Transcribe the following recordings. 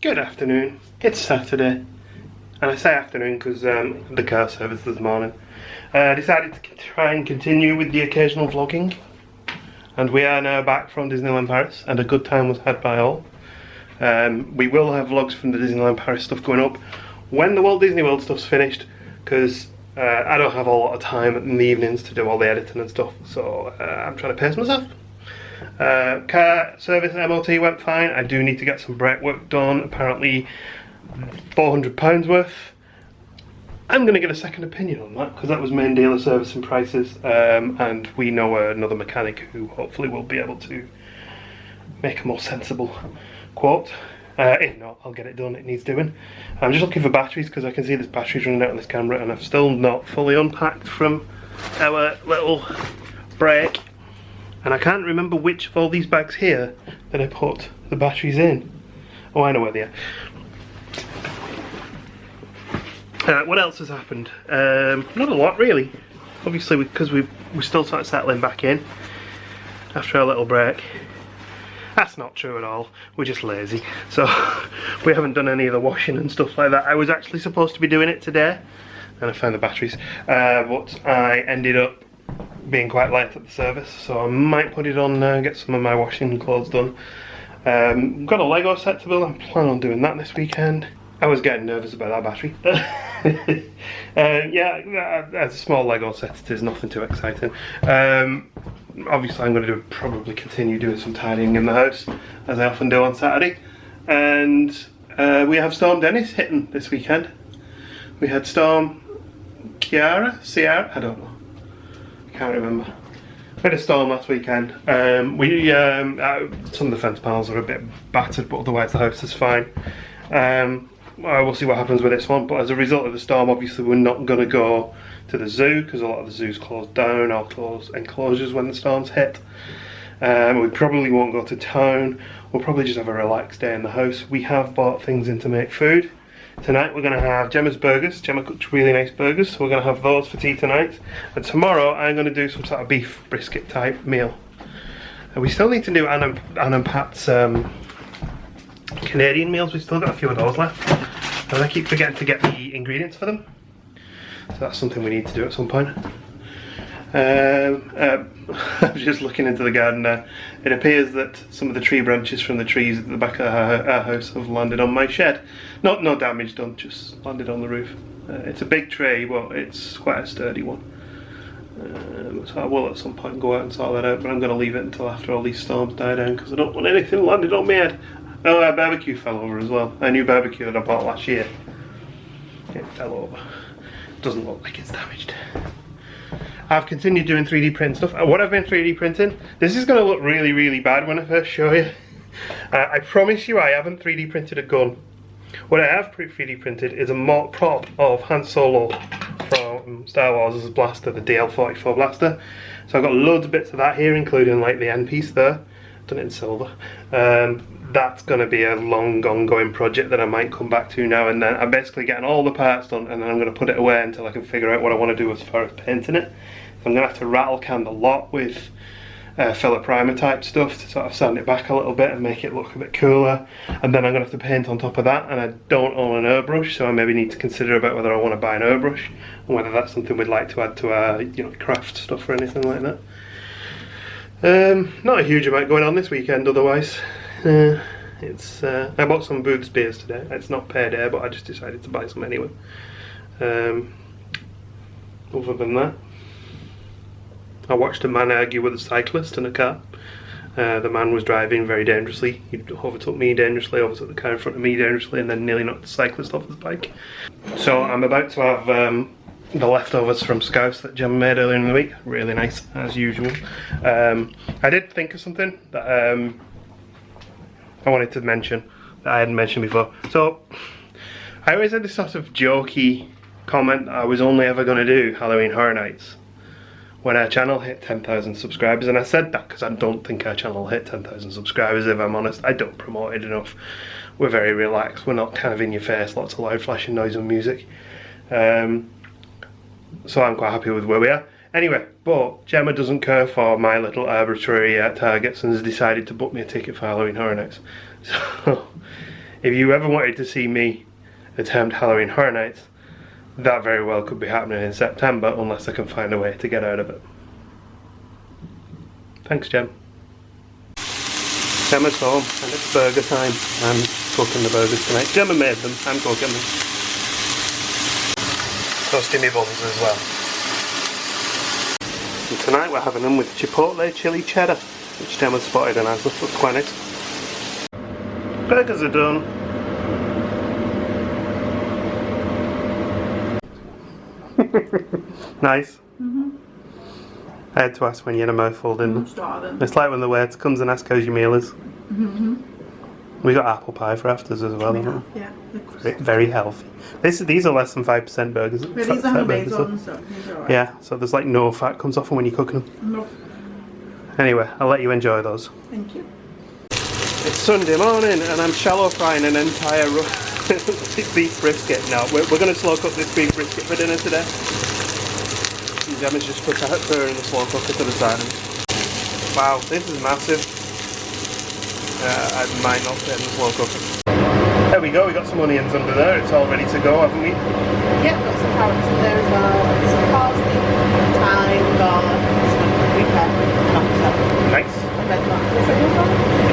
Good afternoon. It's Saturday, and I say afternoon because the car service this morning. Decided to try and continue with the occasional vlogging, and we are now back from Disneyland Paris, and a good time was had by all. We will have vlogs from the Disneyland Paris stuff going up when the Walt Disney World stuff's finished, because I don't have a lot of time in the evenings to do all the editing and stuff, so I'm trying to pace myself. Car service MOT went fine. I do need to get some brake work done, apparently £400 worth. I'm going to get a second opinion on that because that was main dealer servicing prices, and we know another mechanic who hopefully will be able to make a more sensible quote. If not, I'll get it done. It needs doing. I'm just looking for batteries because I can see there's batteries running out on this camera, and I've still not fully unpacked from our little break. And I can't remember which of all these bags here that I put the batteries in. Oh, I know where they are. What else has happened? Not a lot, really. Obviously, because we still sort of settling back in after our little break. That's not true at all. We're just lazy. So, we haven't done any of the washing and stuff like that. I was actually supposed to be doing it today, and I found the batteries. But I ended up being quite late at the service, so I might put it on now and get some of my washing clothes done. Got a Lego set to build. I'm planning on doing that this weekend. I was getting nervous about that battery. Yeah, as a small Lego set, it is nothing too exciting. Obviously I'm going to probably continue doing some tidying in the house, as I often do on Saturday. And we have Storm Dennis hitting this weekend. We had Storm Cura, I don't know. Can't remember. We had a storm last weekend. Some of the fence panels are a bit battered, but otherwise the house is fine. We'll see what happens with this one, but as a result of the storm, obviously we're not going to go to the zoo because a lot of the zoos close down or close enclosures when the storms hit. We probably won't go to town. We'll probably just have a relaxed day in the house. We have bought things in to make food. Tonight we're going to have Gemma's burgers. Gemma cooked really nice burgers, so we're going to have those for tea tonight. And tomorrow I'm going to do some sort of beef brisket type meal. And we still need to do Anne and Pat's Canadian meals. We've still got a few of those left. And I keep forgetting to get the ingredients for them. So that's something we need to do at some point. I'm just looking into the garden now. It appears that some of the tree branches from the trees at the back of our house have landed on my shed. No damage done, just landed on the roof. It's a big tree, but it's quite a sturdy one. So I will at some point go out and sort that out, but I'm going to leave it until after all these storms die down because I don't want anything landed on my head. Oh, our barbecue fell over as well. Our new barbecue that I bought last year. It fell over. Doesn't look like it's damaged. I've continued doing 3D print stuff. What I've been 3D printing, this is going to look really, really bad when I first show you. I promise you I haven't 3D printed a gun. What I have 3D printed is a mock prop of Han Solo from Star Wars' blaster, the DL-44 blaster. So I've got loads of bits of that here, including like the end piece there. Done it in silver. That's going to be a long ongoing project that I might come back to now and then. I'm basically getting all the parts done and then I'm going to put it away until I can figure out what I want to do as far as painting it. I'm going to have to rattle can the lot with filler primer type stuff to sort of sand it back a little bit and make it look a bit cooler, and then I'm going to have to paint on top of that, and I don't own an airbrush, so I maybe need to consider about whether I want to buy an airbrush and whether that's something we'd like to add to our craft stuff or anything like that. Not a huge amount going on this weekend otherwise. I bought some Booth's beers today. It's not payday, but I just decided to buy some anyway. Other than that, I watched a man argue with a cyclist in a car. The man was driving very dangerously. He overtook me dangerously, overtook the car in front of me dangerously, and then nearly knocked the cyclist off his bike. So I'm about to have the leftovers from Scouse that Gemma made earlier in the week. Really nice, as usual. I did think of something that I wanted to mention that I hadn't mentioned before. So I always had this sort of jokey comment that I was only ever going to do Halloween Horror Nights when our channel hit 10,000 subscribers, and I said that because I don't think our channel hit 10,000 subscribers, if I'm honest. I don't promote it enough. We're very relaxed, we're not kind of in your face, lots of loud flashing noise and music. So I'm quite happy with where we are. Anyway, but Gemma doesn't care for my little arbitrary targets and has decided to book me a ticket for Halloween Horror Nights. So if you ever wanted to see me attempt Halloween Horror Nights, that very well could be happening in September unless I can find a way to get out of it. Thanks, Jem. Gemma's home and it's burger time. I'm cooking the burgers tonight. Gemma made them, I'm cooking them. Toasting my buns as well. And tonight we're having them with chipotle chili cheddar, which Gemma spotted and has. Looks quite nice. Burgers are done. Nice. I had to ask when you had a mouthful, didn't I? It's like when the waiter comes and asks how your meal is. We got apple pie for afters as well, haven't we? Yeah. Very healthy. These are less than 5% burgers. Yeah, these are homemade ones, so these are right. Yeah, so there's like no fat comes off them when you're cooking them. No. Anyway, I'll let you enjoy those. Thank you. It's Sunday morning and I'm shallow frying an entire beef brisket now. We're going to slow cook this beef brisket for dinner today. And Gemma's just put her in the slow cooker to the side. Wow, this is massive. I might not fit in the slow cooker. There we go, we got some onions under there. It's all ready to go, haven't we? Yep, got some carrots in there as well, and some parsley, thyme, garlic, some paprika, and offset. Nice. And red wine. Is it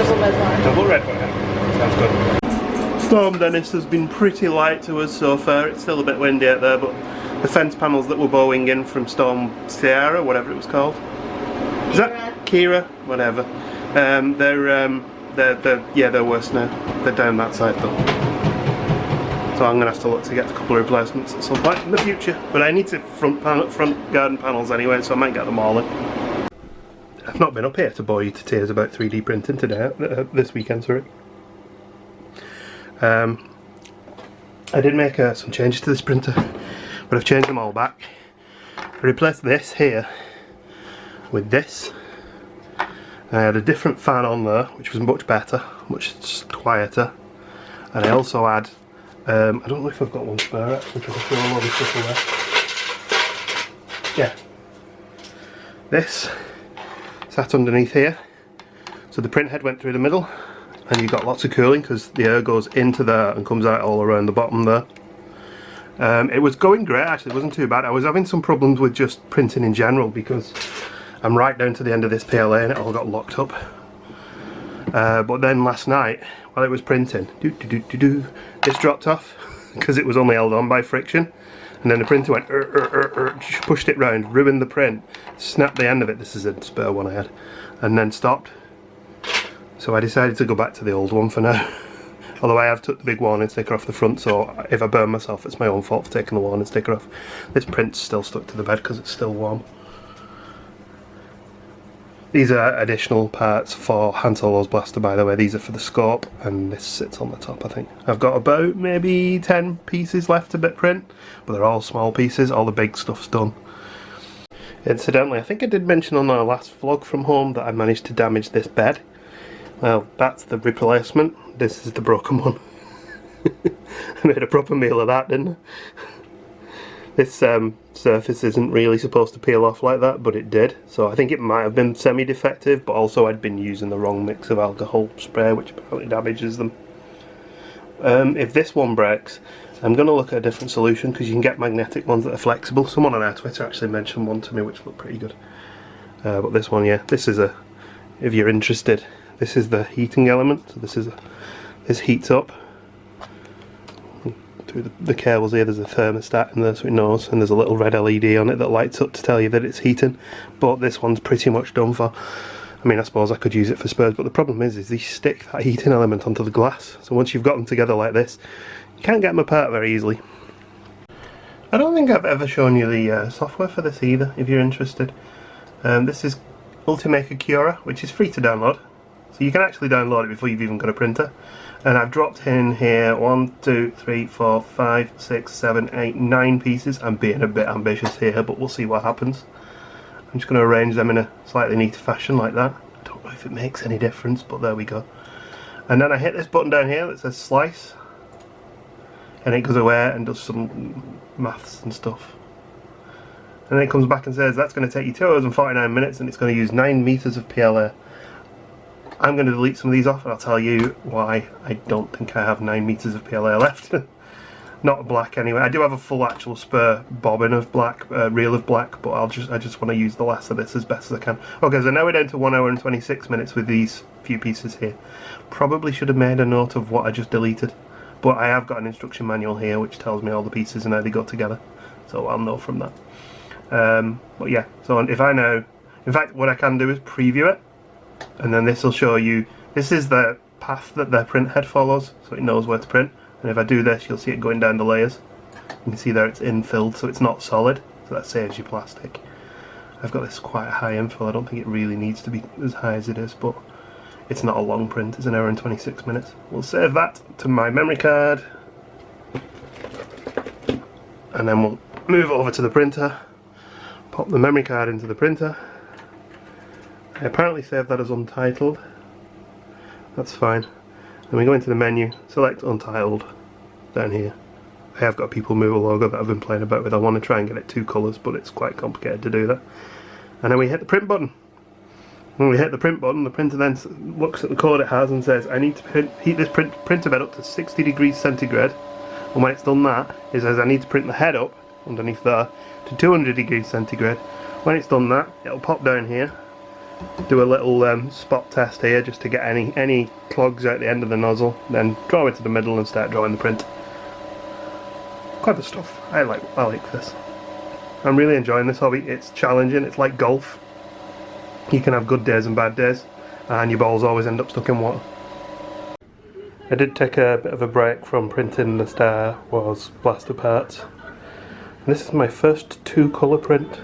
double red wine? Double red wine. Sounds good. Storm Dennis has been pretty light to us so far. It's still a bit windy out there, but the fence panels that were bowing in from Storm Sierra, whatever it was called. Kira. Is that Cura? Whatever. They're worse now. They're down that side though. So I'm gonna have to look to get a couple of replacements at some point in the future. But I need to front garden panels anyway, so I might get them all in. I've not been up here to bore you to tears about 3D printing today, this weekend, sorry. I did make some changes to this printer, but I've changed them all back. I replaced this here with this. I had a different fan on there, which was much better, much quieter. And I also had, I don't know if I've got one spare actually, because I threw all this stuff away. Yeah. This sat underneath here. So the print head went through the middle, and you got lots of cooling because the air goes into there and comes out all around the bottom there. It was going great actually, it wasn't too bad. I was having some problems with just printing in general because I'm right down to the end of this PLA and it all got locked up. But then last night, while it was printing, this dropped off because it was only held on by friction. And then the printer went, pushed it round, ruined the print, snapped the end of it. This is a spare one I had, and then stopped. So I decided to go back to the old one for now. Although I have took the big warning sticker off the front, so if I burn myself, it's my own fault for taking the warning sticker off. This print's still stuck to the bed because it's still warm. These are additional parts for Han Solo's blaster, by the way. These are for the scope, and this sits on the top, I think. I've got about maybe 10 pieces left to bit print, but they're all small pieces. All the big stuff's done. Incidentally, I think I did mention on our last vlog from home that I managed to damage this bed. Well, that's the replacement. This is the broken one. I made a proper meal of that, didn't I? This surface isn't really supposed to peel off like that, but it did. So I think it might have been semi-defective, but also I'd been using the wrong mix of alcohol spray, which apparently damages them. If this one breaks, I'm going to look at a different solution, because you can get magnetic ones that are flexible. Someone on our Twitter actually mentioned one to me which looked pretty good. But this one, yeah, this is if you're interested, this is the heating element. So this heats up. Through the cables here, there's a thermostat in there so it knows, and there's a little red LED on it that lights up to tell you that it's heating. But this one's pretty much done for. I mean, I suppose I could use it for spares, but the problem is these stick that heating element onto the glass. So once you've got them together like this, you can't get them apart very easily. I don't think I've ever shown you the software for this either, if you're interested. This is Ultimaker Cura, which is free to download. So you can actually download it before you've even got a printer. And I've dropped in here 1, 2, 3, 4, 5, 6, 7, 8, 9 pieces. I'm being a bit ambitious here, but we'll see what happens. I'm just going to arrange them in a slightly neater fashion like that. I don't know if it makes any difference, but there we go. And then I hit this button down here that says slice, and it goes away and does some maths and stuff. And then it comes back and says that's going to take you 2 hours and 49 minutes, and it's going to use 9 meters of PLA. I'm going to delete some of these off and I'll tell you why I don't think I have 9 meters of PLA left. Not black anyway. I do have a full actual spur bobbin of black, reel of black, but I just want to use the last of this as best as I can. Okay, so now we're down to 1 hour and 26 minutes with these few pieces here. Probably should have made a note of what I just deleted, but I have got an instruction manual here which tells me all the pieces and how they go together, so I'll know from that. But yeah, so if I know, in fact what I can do is preview it, and then this will show you, this is the path that the print head follows, so it knows where to print. And if I do this, you'll see it going down the layers. You can see there it's infilled, so it's not solid, so that saves you plastic. I've got this quite a high infill. I don't think it really needs to be as high as it is, but it's not a long print. It's 1 hour and 26 minutes. We'll save that to my memory card, and then we'll move over to the printer, pop the memory card into the printer. I apparently saved that as untitled. That's fine. Then we go into the menu, select Untitled down here. I have got a People Mover logo that I've been playing about with. I want to try and get it 2 colours, but it's quite complicated to do that. And then we hit the print button. When we hit the print button, the printer then looks at the code it has and says, I need to heat this printer bed up to 60 degrees centigrade. And when it's done that, it says I need to print the head up underneath there to 200 degrees centigrade. When it's done that, it'll pop down here, do a little spot test here just to get any clogs out the end of the nozzle, then draw it to the middle and start drawing the print. Clever stuff. I like this. I'm really enjoying this hobby. It's challenging. It's like golf. You can have good days and bad days, and your balls always end up stuck in water. I did take a bit of a break from printing the Star Wars blaster parts. This is my first 2-colour print,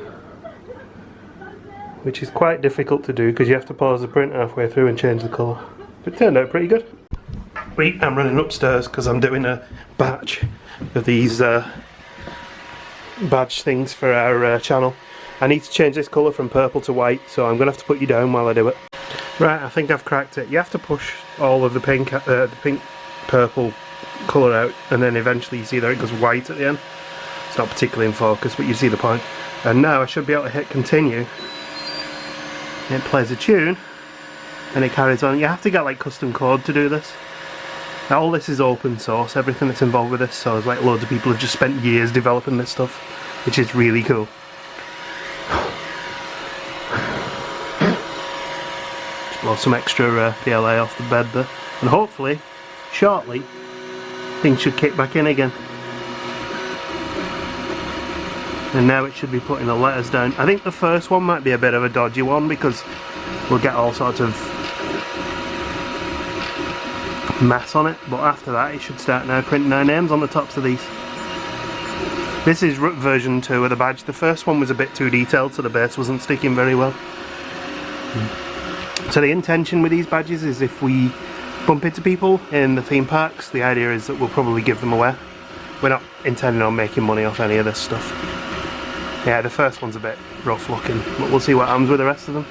which is quite difficult to do because you have to pause the print halfway through and change the colour. It turned out pretty good. I'm running upstairs because I'm doing a batch of these badge things for our channel. I need to change this colour from purple to white, so I'm going to have to put you down while I do it. Right, I think I've cracked it. You have to push all of the pink purple colour out, and then eventually you see there it goes white at the end. It's not particularly in focus, but you see the point. And now I should be able to hit continue. It plays a tune and it carries on. You have to get like custom code to do this. Now, all this is open source, everything that's involved with this, so it's like loads of people have just spent years developing this stuff, which is really cool. Just blow some extra PLA off the bed there, and hopefully, shortly, things should kick back in again. And now it should be putting the letters down. I think the first one might be a bit of a dodgy one because we'll get all sorts of mess on it, but after that it should start now printing our names on the tops of these. This is version 2 of the badge. The first one was a bit too detailed, so the base wasn't sticking very well. So the intention with these badges is if we bump into people in the theme parks, the idea is that we'll probably give them away. We're not intending on making money off any of this stuff. Yeah, the first one's a bit rough looking, but we'll see what happens with the rest of them.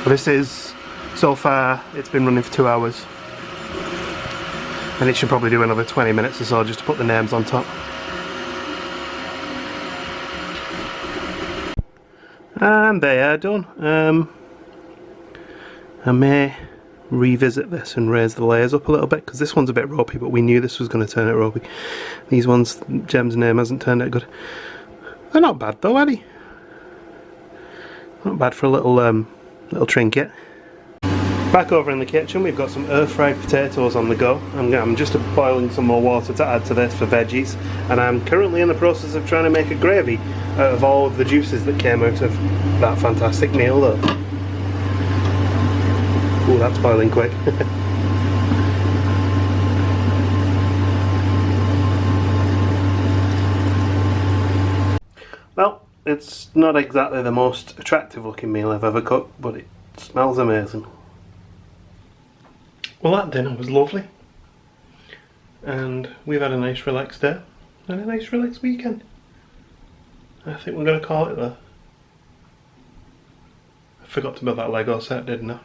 This is, so far, it's been running for 2 hours. And it should probably do another 20 minutes or so just to put the names on top. And they are done. I may revisit this and raise the layers up a little bit because this one's a bit ropey, but we knew this was going to turn out ropey. These ones, Gem's name hasn't turned out good. They're not bad though, are they? Not bad for a little little trinket. Back over in the kitchen, we've got some air-fried potatoes on the go. I'm just boiling some more water to add to this for veggies, and I'm currently in the process of trying to make a gravy out of all of the juices that came out of that fantastic meal though. Ooh, that's boiling quick. Well, it's not exactly the most attractive looking meal I've ever cooked, but it smells amazing. Well, that dinner was lovely, and we've had a nice relaxed day and a nice relaxed weekend. I think we're going to call it there. I forgot to build that Lego set, didn't I?